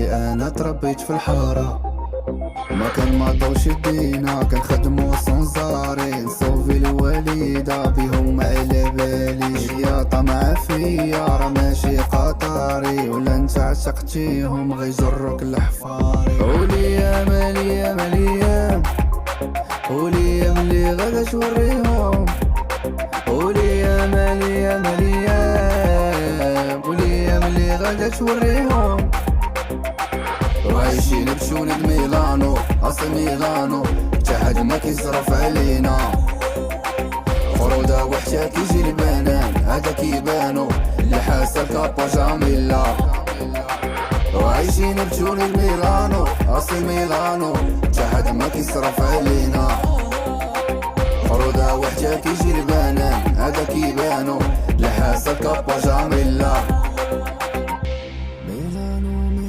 بلي انا تربيت في الحارة، ما كان ماطوش يدينا كنخدمو صنزاري نصوفي الوالدة بيهم على بالي. يا طمع فيا راه ماشي قطاري، ولا انت عشقتيهم غيجروك الحفاري. وليام ليام ليام وليام اللي غدا توريهم، وليام ليام ليام وليام اللي غدا توريهم. وعايشين بشوني ميلانو اصل ميلانو، تا حد ما كيصرف علينا. خروده وحشة كيجي البنان هذا كيبانو، اللي حاسة كابا جاميلا. وعايشين بشوني ميلانو اصل ميلانو، تا حد ما كيصرف علينا. خروده وحشة كيجي البنان هذا كيبانو، اللي حاسة كابا جاميلا.